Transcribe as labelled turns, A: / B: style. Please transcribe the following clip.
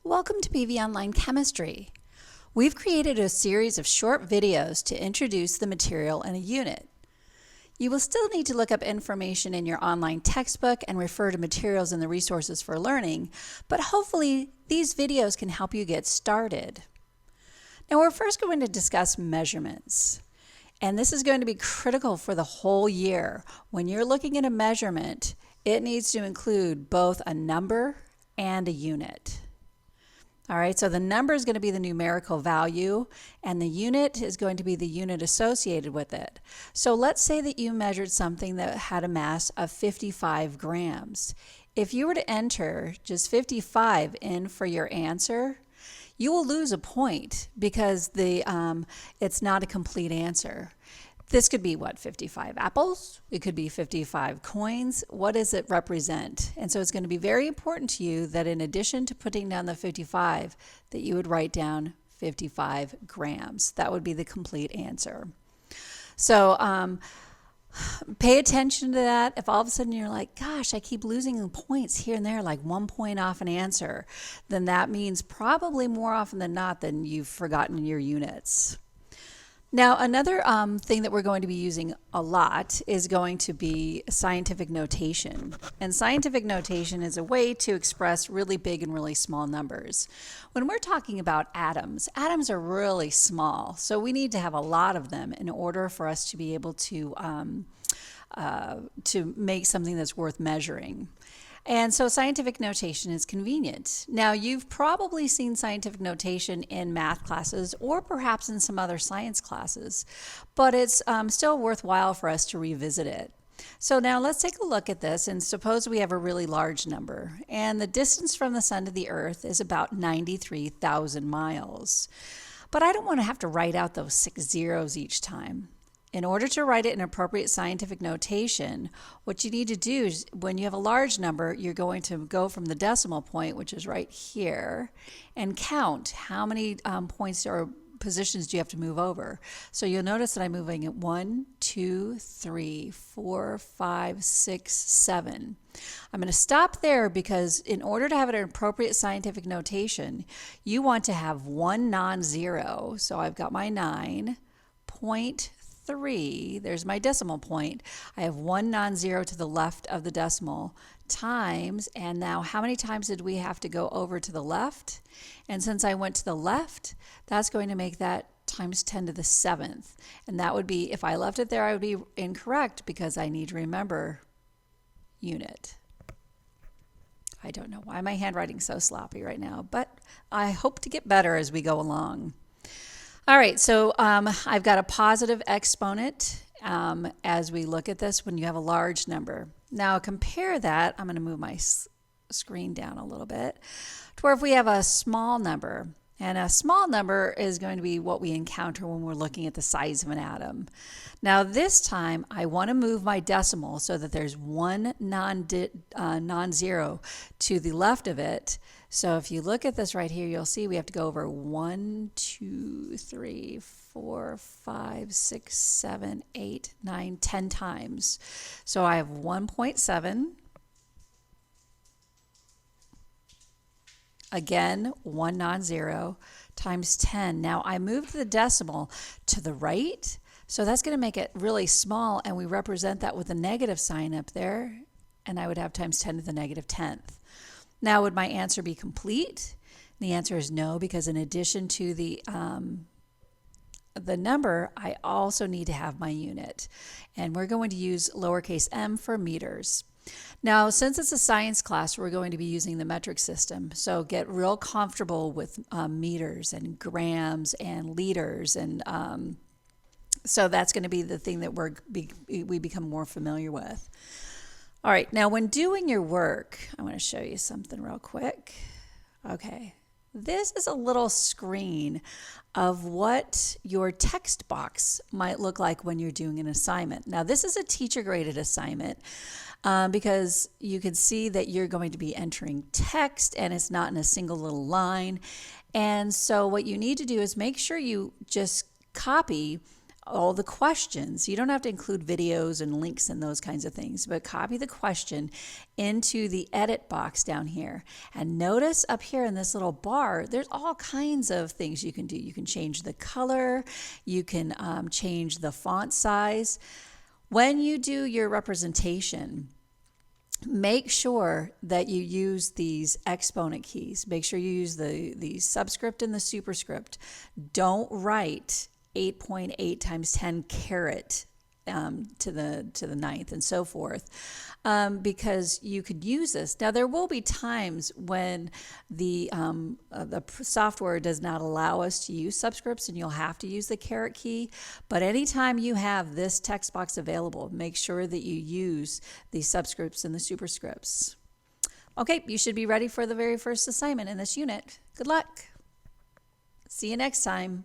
A: Welcome to PV Online Chemistry. We've created a series of short videos to introduce the material in a unit. You will still need to look up information in your online textbook and refer to materials in the resources for learning, but hopefully these videos can help you get started. Now we're first going to discuss measurements. And this is going to be critical for the whole year. When you're looking at a measurement, it needs to include both a number and a unit. All right, so the number is going to be the numerical value, and the unit is going to be the unit associated with it. So let's say that you measured something that had a mass of 55 grams. If you were to enter just 55 in for your answer, you will lose a point because it's not a complete answer. This could be what, 55 apples? It could be 55 coins. What does it represent? And so it's going to be very important to you that in addition to putting down the 55, that you would write down 55 grams. That would be the complete answer. So pay attention to that. If all of a sudden you're like, gosh, I keep losing points here and there, like 1 point off an answer, then that means probably more often than not than you've forgotten your units. Now, another thing that we're going to be using a lot is going to be scientific notation. And scientific notation is a way to express really big and really small numbers. When we're talking about atoms, atoms are really small, so we need to have a lot of them in order for us to be able to make something that's worth measuring. And so scientific notation is convenient. Now, you've probably seen scientific notation in math classes or perhaps in some other science classes, but it's still worthwhile for us to revisit it. So now let's take a look at this, and suppose we have a really large number, and the distance from the sun to the earth is about 93,000 miles. But I don't want to have to write out those 6 zeros each time. In order to write it in appropriate scientific notation, what you need to do is when you have a large number, you're going to go from the decimal point, which is right here, and count how many points or positions do you have to move over. So you'll notice that I'm moving at 1, 2, 3, 4, 5, 6, 7. I'm going to stop there because in order to have an appropriate scientific notation, you want to have one non-zero. So I've got my 9.3. There's my decimal point. I have one non-zero to the left of the decimal times, and now how many times did we have to go over to the left? And since I went to the left, that's going to make that times 10 to the 7th. And that would be, if I left it there, I would be incorrect because I need to remember unit. I don't know why my handwriting's so sloppy right now, but I hope to get better as we go along. All right, so I've got a positive exponent as we look at this when you have a large number. Now compare that, I'm going to move my screen down a little bit, to where if we have a small number, and a small number is going to be what we encounter when we're looking at the size of an atom. Now this time I want to move my decimal so that there's one non-zero to the left of it. So if you look at this right here, you'll see we have to go over 1, 2, 3, 4, 5, 6, 7, 8, 9, 10 times. So I have 1.7. Again, one non-zero times 10. Now I moved the decimal to the right, so that's going to make it really small, and we represent that with a negative sign up there, and I would have times 10 to the negative 10th. Now, would my answer be complete? The answer is no, because in addition to the number, I also need to have my unit. And we're going to use lowercase m for meters. Now, since it's a science class, we're going to be using the metric system. So get real comfortable with meters and grams and liters. And so that's going to be the thing that we become more familiar with. All right, now when doing your work, I want to show you something real quick. Okay, this is a little screen of what your text box might look like when you're doing an assignment. Now this is a teacher graded assignment because you can see that you're going to be entering text and it's not in a single little line. And so what you need to do is make sure you just copy all the questions. You don't have to include videos and links and those kinds of things, but copy the question into the edit box down here. And notice up here in this little bar, there's all kinds of things you can do. You can change the color, you can change the font size. When you do your representation, make sure that you use these exponent keys. Make sure you use the subscript and the superscript. Don't write 8.8 times 10 caret to the ninth and so forth, because you could use this. Now there will be times when the software does not allow us to use subscripts and you'll have to use the caret key, but anytime you have this text box available, make sure that you use the subscripts and the superscripts. Okay, you should be ready for the very first assignment in this unit. Good luck. See you next time.